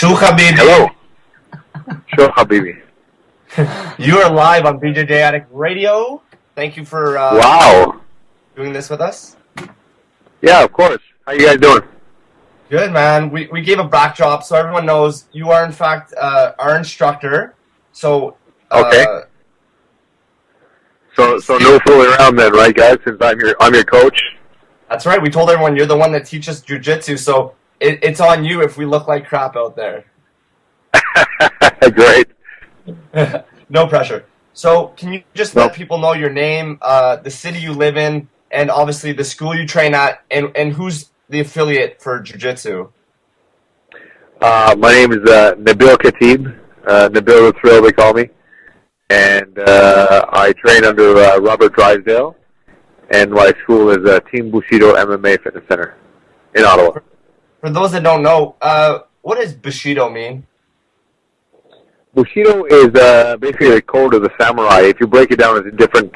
Shu Habibi. Hello. Sure, Habibi. You are live on BJJ Addict Radio. Thank you for Wow. doing this with us. Yeah, of course. How you guys doing? Good, man. We gave a backdrop so everyone knows you are, in fact, our instructor. So, Okay. So no fooling around then, right, guys? Since I'm your coach. That's right. We told everyone you're the one that teaches jiu-jitsu, so it's on you if we look like crap out there. Great. No pressure. So can you just let people know your name, the city you live in, and obviously the school you train at, and who's the affiliate for jiu-jitsu? My name is Nabil Khatib. Nabil the Thrill, they call me. And I train under Robert Drysdale. And my school is Team Bushido MMA Fitness Center in Ottawa. For those that don't know, what does Bushido mean? Bushido is basically the code of the samurai. If you break it down into different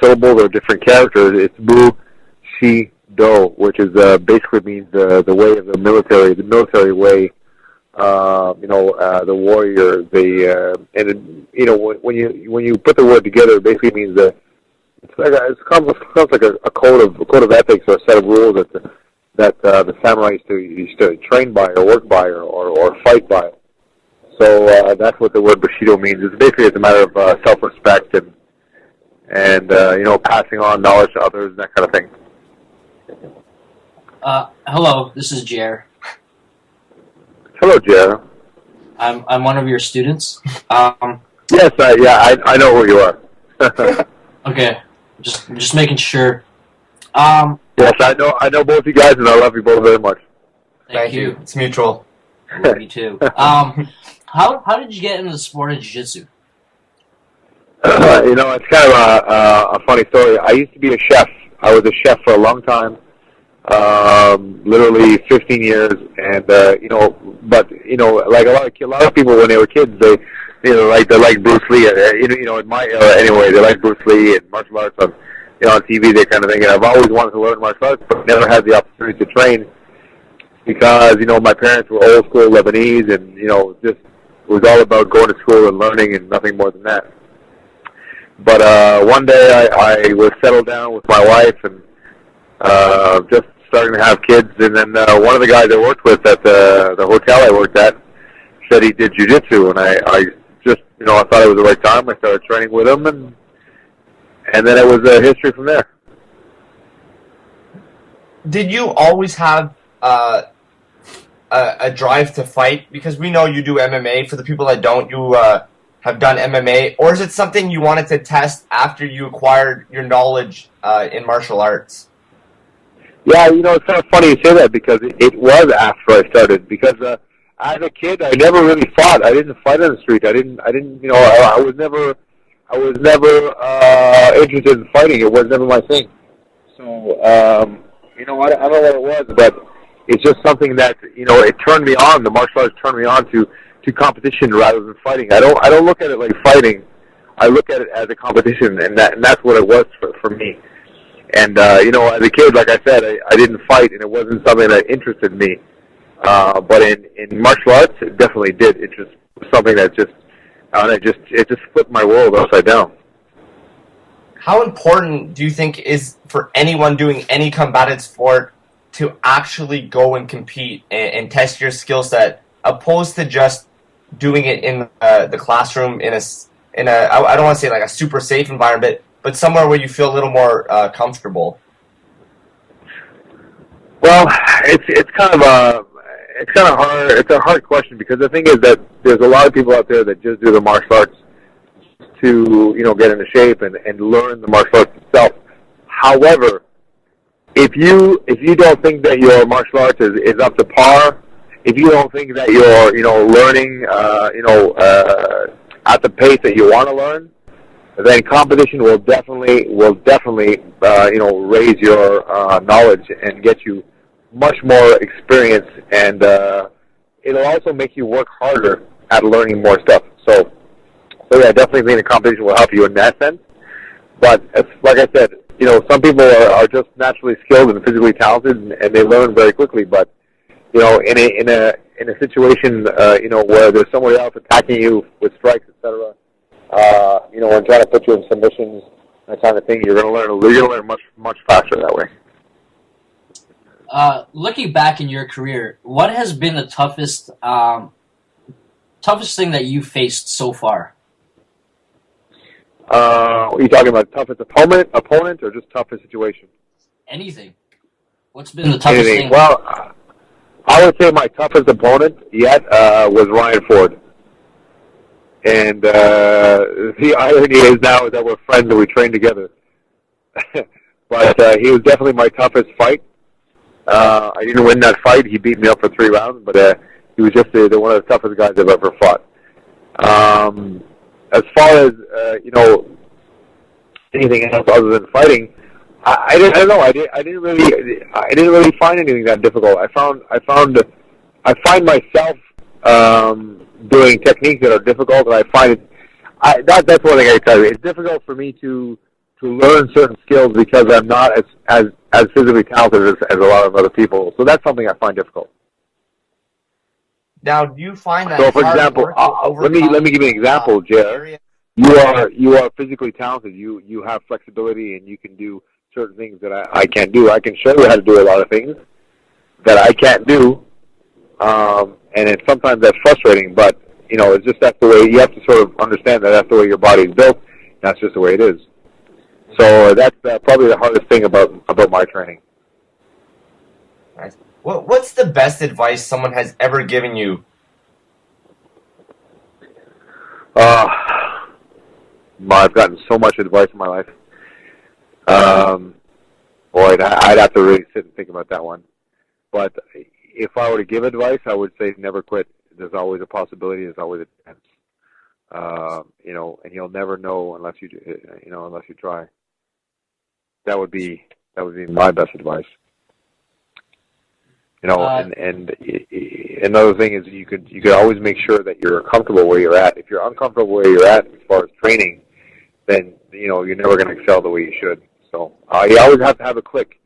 syllables or different characters, it's Bu-Shi-Do, which is basically means the way of the military way. The warrior. When you put the word together, it basically means that it's like a code of ethics or a set of rules that the samurai used to train by or work by or fight by. So that's what the word Bushido means. It's a matter of self-respect and passing on knowledge to others and that kind of thing. Hello, this is Jerr. Hello, Jerr. I'm one of your students. Yes, I know who you are. Okay, just making sure. Yes, I know both you guys, and I love you both very much. Thank you. It's mutual. I love you too. How did you get into the sport of jiu-jitsu? It's kind of a funny story. I used to be a chef. I was a chef for a long time, literally 15 years, and like a lot of people when they were kids, they like Bruce Lee. In my era anyway, they like Bruce Lee and martial arts on TV, that kind of thing. And I've always wanted to learn martial arts, but never had the opportunity to train because my parents were old school Lebanese, and just it was all about going to school and learning and nothing more than that. But one day I was settled down with my wife and just starting to have kids, and then one of the guys I worked with at the hotel I worked at said he did jiu-jitsu, and I just I thought it was the right time. I started training with him, and then it was history from there. Did you always have a drive to fight? Because we know you do MMA. For the people that don't, you have done MMA. Or is it something you wanted to test after you acquired your knowledge in martial arts? Yeah, it's kind of funny you say that because it was after I started. Because as a kid, I never really fought. I didn't fight on the street. I was never interested in fighting. It was never my thing. So, I don't know what it was, but it's just something that, it turned me on. The martial arts turned me on to competition rather than fighting. I don't look at it like fighting. I look at it as a competition, and that's what it was for me. And, as a kid, like I said, I didn't fight, and it wasn't something that interested me. But in martial arts, it definitely did interest something that it just flipped my world upside down. How important do you think is for anyone doing any combatant sport to actually go and compete and test your skill set, opposed to just doing it in the classroom in a I don't want to say like a super safe environment, but somewhere where you feel a little more comfortable? Well, it's kind of hard. It's a hard question because the thing is that there's a lot of people out there that just do the martial arts to get into shape and learn the martial arts itself. However, if you don't think that your martial arts is up to par, if you don't think that you're learning at the pace that you want to learn, then competition will definitely raise your knowledge and get you much more experience, and it'll also make you work harder at learning more stuff. So yeah, definitely think the competition will help you in that sense. But like I said, some people are just naturally skilled and physically talented, and they learn very quickly. But in in a situation, where there's somebody else attacking you with strikes, etc., and trying to put you in submissions, that kind of thing, you're going to learn much faster that way. Looking back in your career, what has been the toughest thing that you faced so far? Are you talking about toughest opponent, or just toughest situation? Anything. What's been the toughest thing? Well, I would say my toughest opponent yet was Ryan Ford. And the irony is now that we're friends and we train together. But he was definitely my toughest fight. I didn't win that fight. He beat me up for 3 rounds, but he was just one of the toughest guys I've ever fought. As far as anything else other than fighting, I don't know. I didn't really find anything that difficult. I find myself doing techniques that are difficult, and I find that's one thing I can tell you. It's difficult for me to learn certain skills because I'm not as physically talented as a lot of other people. So that's something I find difficult. Now, do you find that? So, for example, let me give you an example, Jerr. You are physically talented. You have flexibility, and you can do certain things that I can't do. I can show you how to do a lot of things that I can't do, and sometimes that's frustrating. But it's just that's the way you have to sort of understand that that's the way your body is built. That's just the way it is. So that's probably the hardest thing about my training. Nice. What's the best advice someone has ever given you? I've gotten so much advice in my life. Boy, I'd have to really sit and think about that one. But if I were to give advice, I would say never quit. There's always a possibility. There's always a chance. And you'll never know unless you try. That would be my best advice. And another thing is you could always make sure that you're comfortable where you're at. If you're uncomfortable where you're at as far as training, then you're never going to excel the way you should. So you always have to have a click.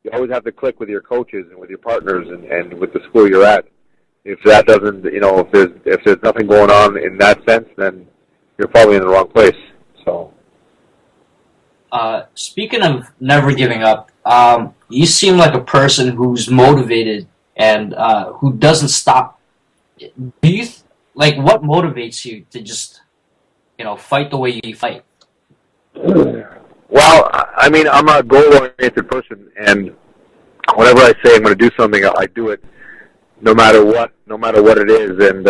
You always have to click with your coaches and with your partners and with the school you're at. If that doesn't, if there's nothing going on in that sense, then you're probably in the wrong place. So. Speaking of never giving up, you seem like a person who's motivated and who doesn't stop. Do you what motivates you to just fight the way you fight? Well, I mean, I'm a goal-oriented person, and whenever I say I'm going to do something, I do it, no matter what it is, and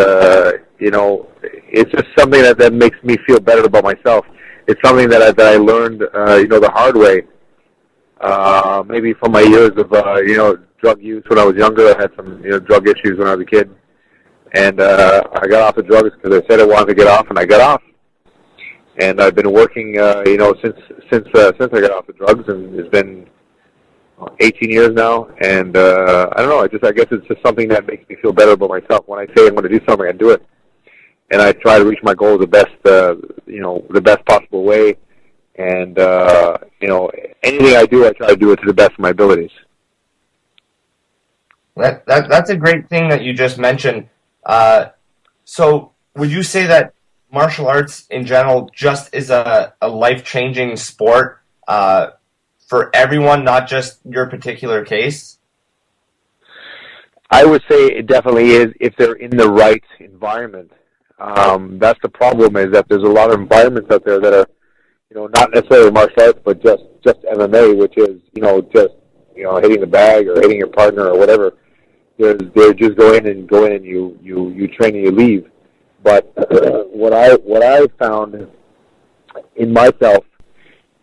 it's just something that makes me feel better about myself. It's something that I learned, the hard way. Maybe from my years of, drug use when I was younger. I had some, drug issues when I was a kid, and I got off the drugs because I said I wanted to get off, and I got off. And I've been working, since I got off the drugs, and it's been 18 years now. And I don't know. I guess it's just something that makes me feel better about myself. When I say I'm going to do something, I do it, and I try to reach my goals the best possible way. And anything I do, I try to do it to the best of my abilities. That's a great thing that you just mentioned. So would you say that martial arts in general just is a life-changing sport for everyone, not just your particular case? I would say it definitely is if they're in the right environment. That's the problem, is that there's a lot of environments out there that are, not necessarily martial arts, but just MMA, which is, hitting the bag or hitting your partner or whatever. They're just go in and you train and you leave. But what I found in myself,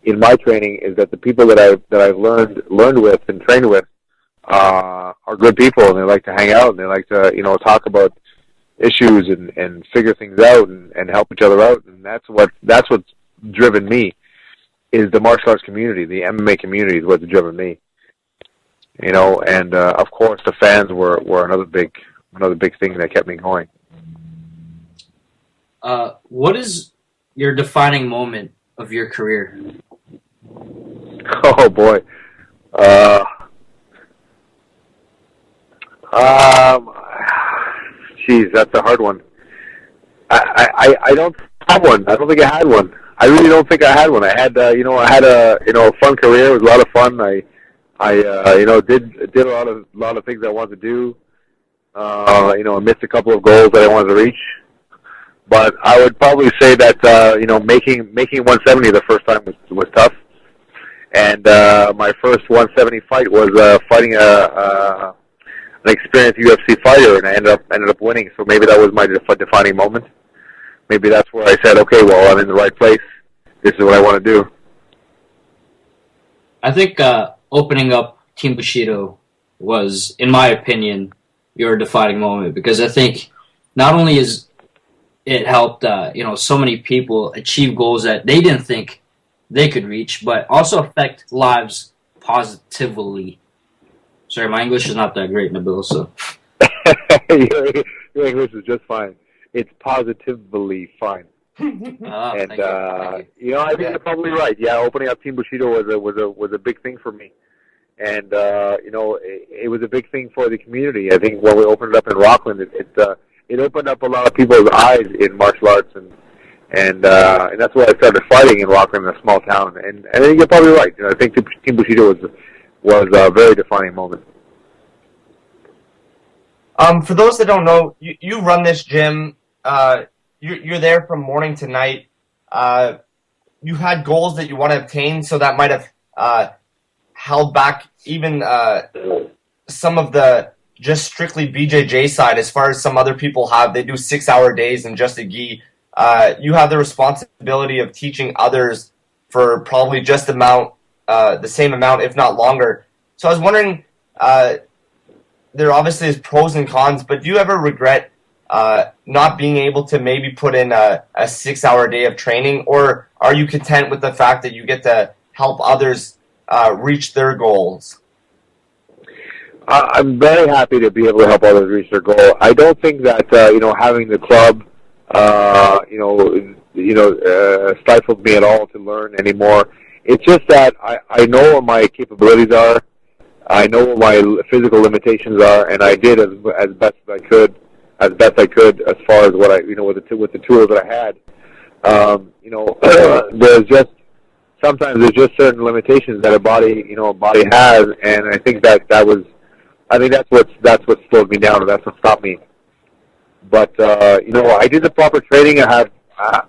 in my training, is that the people that I've learned with and trained with are good people, and they like to hang out, and they like to talk about issues and figure things out and help each other out, and that's what's driven me, is the martial arts community. The MMA community is what's driven me. And of course the fans were another big thing that kept me going. What is your defining moment of your career? Oh boy. Jeez, that's a hard one. I don't have one. I don't think I had one. I really don't think I had one. I had I had a fun career. It was a lot of fun. I did a lot of things I wanted to do. I missed a couple of goals that I wanted to reach. But I would probably say that making 170 the first time was tough. And my first 170 fight was fighting an experienced UFC fighter, and I ended up winning. So maybe that was my defining moment. Maybe that's where I said, okay, well, I'm in the right place. This is what I want to do. I think opening up Team Bushido was, in my opinion, your defining moment, because I think not only is it helped so many people achieve goals that they didn't think they could reach, but also affect lives positively. Sorry, my English is not that great, Nabil, so. Your English is just fine. It's positively fine. Thank you. I think you're probably right. Yeah, opening up Team Bushido was a big thing for me. And it was a big thing for the community. I think when we opened it up in Rockland, it opened up a lot of people's eyes in martial arts, and that's why I started fighting in Rockland, a small town. And I think you're probably right. I think Team Bushido was a very defining moment. For those that don't know, you run this gym. You're there from morning to night. You had goals that you want to obtain, so that might have held back even some of the just strictly BJJ side, as far as some other people have. They do 6-hour days and just a gi. You have the responsibility of teaching others for probably just the same amount, if not longer. So I was wondering, there obviously is pros and cons, but do you ever regret not being able to maybe put in a 6-hour day of training, or are you content with the fact that you get to help others reach their goals? I'm very happy to be able to help others reach their goal. I don't think that having the club stifled me at all to learn anymore. It's just that I know what my capabilities are. I know what my physical limitations are, and I did as best I could as far as what I with the tools that I had. Sometimes there's just certain limitations that a body has, and I think that's what slowed me down, and that's what stopped me. But I did the proper training. I have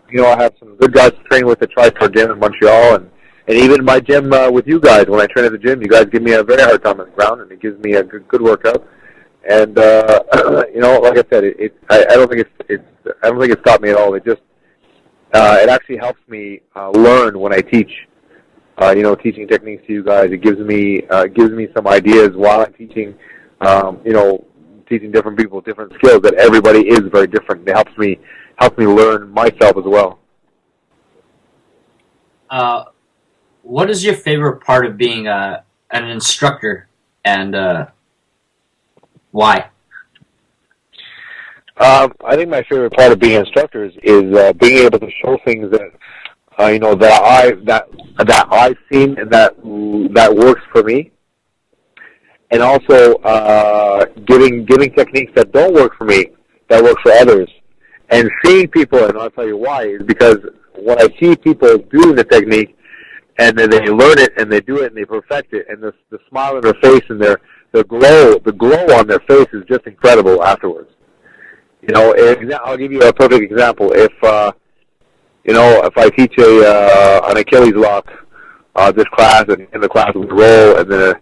some good guys to train with at Drysdale gym in Montreal, and even my gym with you guys. When I train at the gym, you guys give me a very hard time on the ground, and it gives me a good workout. And like I said, I don't think it stopped me at all. It just it actually helps me learn when I teach. Teaching techniques to you guys, it gives me some ideas while I'm teaching. Teaching different people different skills, that everybody is very different. It helps me learn myself as well. What is your favorite part of being an instructor, and why? I think my favorite part of being an instructor is being able to show things that that I've seen and that works for me, and also giving techniques that don't work for me that work for others, and seeing people. And I'll tell you why, is because when I see people do the technique and then they learn it and they do it and they perfect it, and the smile on their face and the glow on their face is just incredible afterwards. I'll give you a perfect example. If I teach an Achilles lock, this class, and the class would roll, and then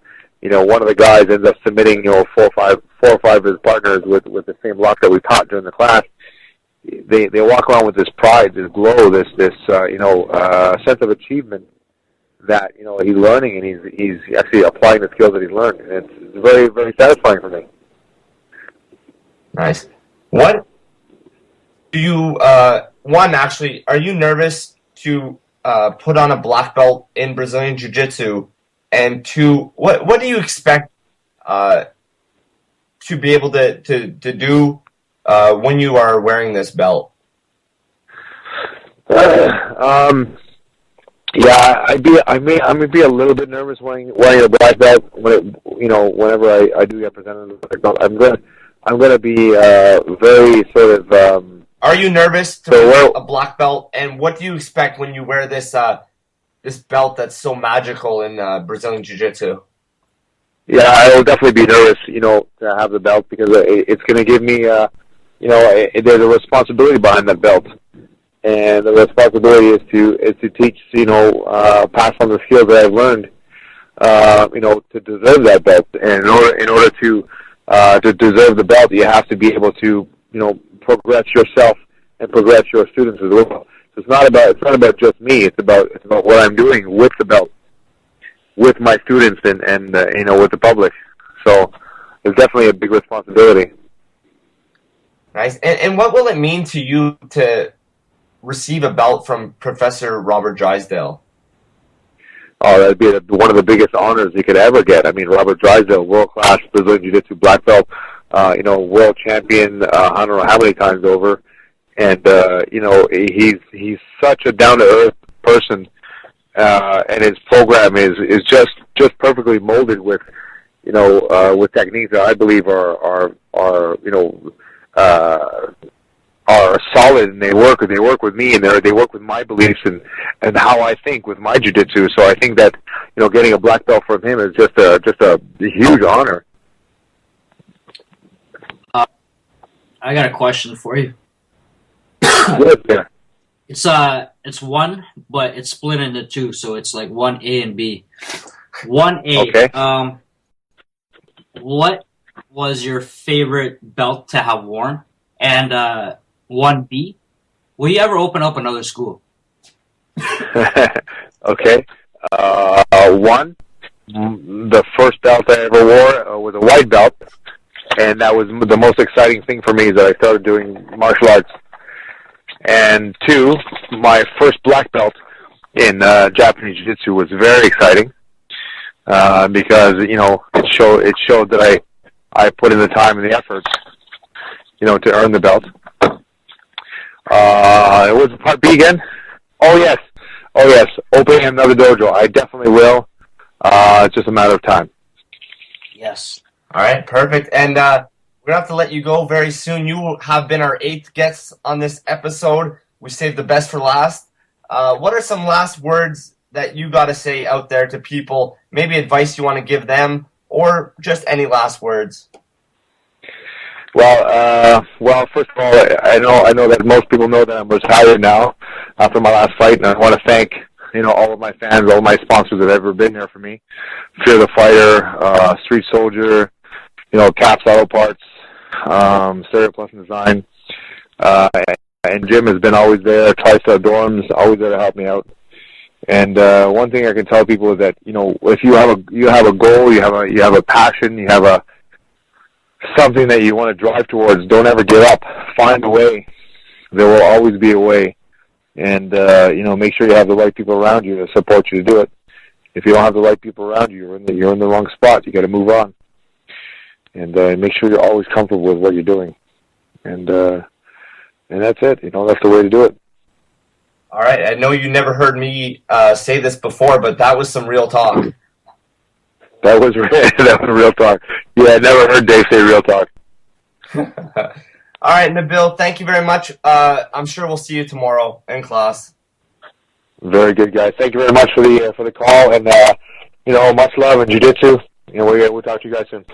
one of the guys ends up submitting 4 or 5 of his partners with the same lock that we taught during the class. They walk around with this pride, this glow, this sense of achievement that he's learning, and he's actually applying the skills that he's learned, and it's very, very satisfying for me. Nice. What do you actually, are you nervous to put on a black belt in Brazilian Jiu-Jitsu? And 2, what do you expect to be able to do when you are wearing this belt? I may be a little bit nervous wearing a black belt whenever I do get presented with a black belt. I'm going to be very sort of. Are you nervous to So, wear a black belt? And what do you expect when you wear this belt that's so magical in Brazilian Jiu-Jitsu? Yeah, I will definitely be nervous, to have the belt because it's going to give me, there's a responsibility behind that belt, and the responsibility is to teach, pass on the skills that I've learned, to deserve that belt. And in order to deserve the belt, you have to be able to, progress yourself and progress your students as well. So it's not about just me. It's about what I'm doing with the belt, with my students and with the public. So it's definitely a big responsibility. Nice. And what will it mean to you to receive a belt from Professor Robert Drysdale? Oh, that'd be one of the biggest honors you could ever get. I mean, Robert Drysdale, world-class Brazilian Jiu-Jitsu black belt, world champion, I don't know how many times over. And, he's such a down-to-earth person. And his program is just perfectly molded with techniques that I believe are solid, and they work with me, and they work with my beliefs and how I think with my jiu-jitsu. So I think that getting a black belt from him is just a huge honor. I got a question for you. Yeah. It's one, but it's split into two, so it's like 1A and B. 1A. Okay. What was your favorite belt to have worn? And 1B, will you ever open up another school? Okay. One, the first belt I ever wore was a white belt, and that was the most exciting thing for me that I started doing martial arts. And two, my first black belt in Japanese Jiu-Jitsu was very exciting because it showed that I put in the time and the effort to earn the belt. It was part B again. Oh yes, opening another dojo. I definitely will. It's just a matter of time. Yes. All right, perfect. And we're going to have to let you go very soon. You have been our 8th guest on this episode. We saved the best for last. What are some last words that you got to say out there to people? Maybe advice you want to give them, or just any last words? Well, first of all, I know that most people know that I'm retired now after my last fight, and I want to thank all of my fans, all of my sponsors that have ever been there for me. Fear the Fighter, Street Soldier, Caps Auto Parts, Stereo Plus Design, and Jim has been always there. TriStar Dorms, always there to help me out. And one thing I can tell people is that if you have a goal, you have a passion, you have something that you want to drive towards, don't ever give up. Find a way. There will always be a way. And make sure you have the right people around you to support you to do it. If you don't have the right people around you, you're in the wrong spot. You got to move on. And make sure you're always comfortable with what you're doing. And that's it. That's the way to do it. All right. I know you never heard me say this before, but that was some real talk. That was real talk. Yeah, I never heard Dave say real talk. All right, Nabil, thank you very much. I'm sure we'll see you tomorrow in class. Very good, guys. Thank you very much for the call, and much love and jiu-jitsu. We'll talk to you guys soon.